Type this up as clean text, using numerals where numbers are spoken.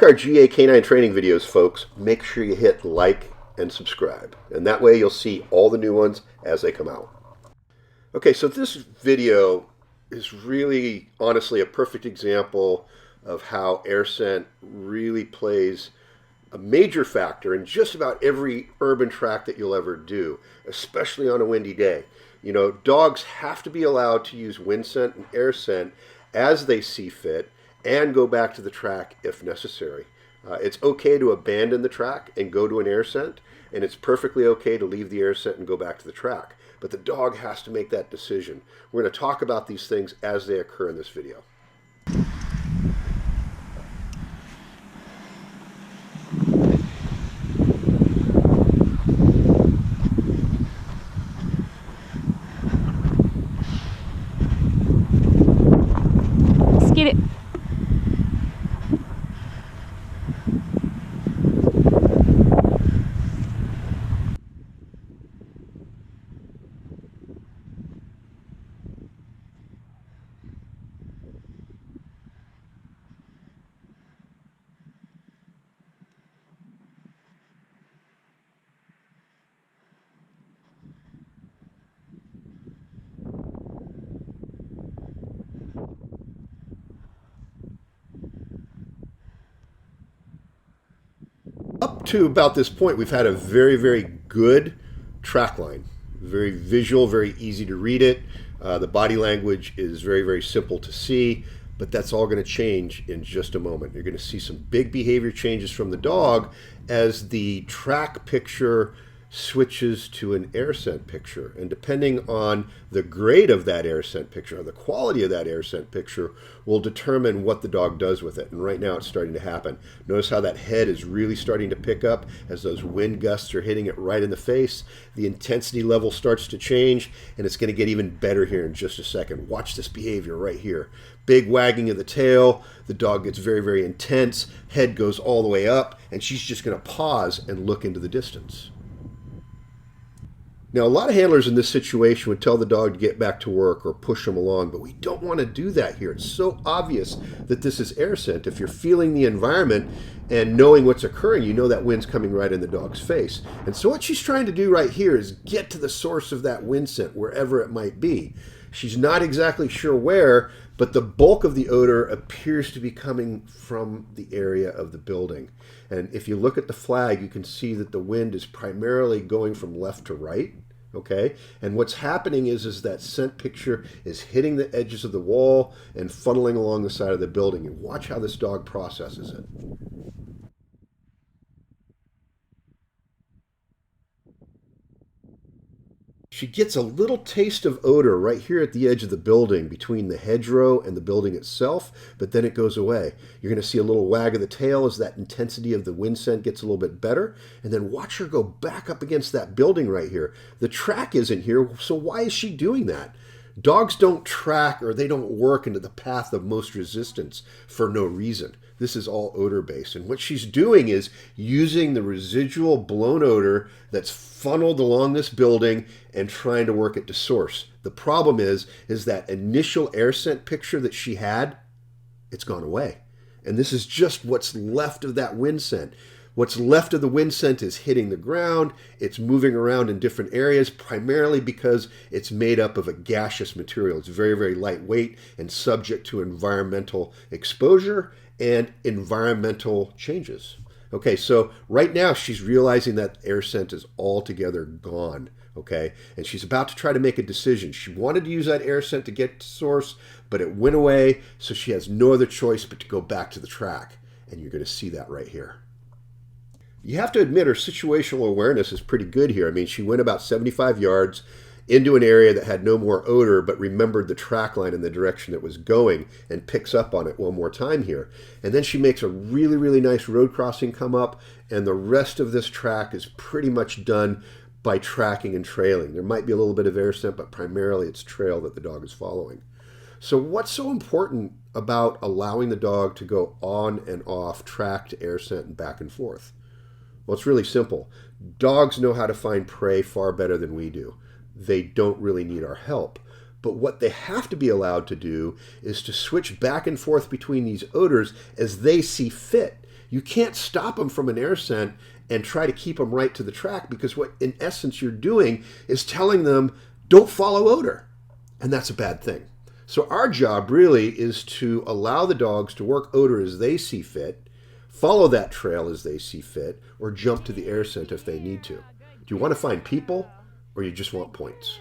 Our GA canine training videos, folks, make sure you hit like and subscribe, and that way you'll see all the new ones as they come out. Okay, so this video is really honestly a perfect example of how air scent really plays a major factor in just about every urban track that you'll ever do, especially on a windy day. You know, dogs have to be allowed to use wind scent and air scent as they see fit and go back to the track if necessary. It's okay to abandon the track and go to an air scent, and it's perfectly okay to leave the air scent and go back to the track. But the dog has to make that decision. We're going to talk about these things as they occur in this video. Get it. Up to about this point, we've had a very, very good track line. Very visual, very easy to read it. The body language is very, very simple to see, but that's all going to change in just a moment. You're going to see some big behavior changes from the dog as the track picture switches to an air scent picture. And depending on the grade of that air scent picture, or the quality of that air scent picture, will determine what the dog does with it. And right now it's starting to happen. Notice how that head is really starting to pick up as those wind gusts are hitting it right in the face. The intensity level starts to change, and it's going to get even better here in just a second. Watch this behavior right here. Big wagging of the tail. The dog gets very, very intense. Head goes all the way up, and she's just going to pause and look into the distance. Now, a lot of handlers in this situation would tell the dog to get back to work or push him along, but we don't want to do that here. It's so obvious that this is air scent. If you're feeling the environment and knowing what's occurring, you know that wind's coming right in the dog's face. And so what she's trying to do right here is get to the source of that wind scent, wherever it might be. She's not exactly sure where, but the bulk of the odor appears to be coming from the area of the building. And if you look at the flag, you can see that the wind is primarily going from left to right. Okay, and what's happening is that scent picture is hitting the edges of the wall and funneling along the side of the building. And watch how this dog processes it. She gets a little taste of odor right here at the edge of the building between the hedgerow and the building itself, but then it goes away. You're going to see a little wag of the tail as that intensity of the wind scent gets a little bit better, and then watch her go back up against that building right here. The track isn't here, so why is she doing that? Dogs don't track, or they don't work into the path of most resistance for no reason. This is all odor-based. And what she's doing is using the residual blown odor that's funneled along this building and trying to work it to source. The problem is that initial air scent picture that she had, it's gone away. And this is just what's left of that wind scent. What's left of the wind scent is hitting the ground. It's moving around in different areas, primarily because it's made up of a gaseous material. It's very, very lightweight and subject to environmental exposure and environmental changes. Okay, so right now she's realizing that air scent is altogether gone. Okay, and she's about to try to make a decision. She wanted to use that air scent to get to source, but it went away, so she has no other choice but to go back to the track. And you're going to see that right here. You have to admit her situational awareness is pretty good here. I mean, she went about 75 yards into an area that had no more odor, but remembered the track line in the direction it was going and picks up on it one more time here. And then she makes a really, really nice road crossing come up, and the rest of this track is pretty much done by tracking and trailing. There might be a little bit of air scent, but primarily it's trail that the dog is following. So what's so important about allowing the dog to go on and off track to air scent and back and forth? Well, it's really simple. Dogs know how to find prey far better than we do. They don't really need our help. But what they have to be allowed to do is to switch back and forth between these odors as they see fit. You can't stop them from an air scent and try to keep them right to the track, because what in essence you're doing is telling them don't follow odor. And that's a bad thing. So our job really is to allow the dogs to work odor as they see fit, follow that trail as they see fit, or jump to the air scent if they need to. Do you want to find people, or you just want points?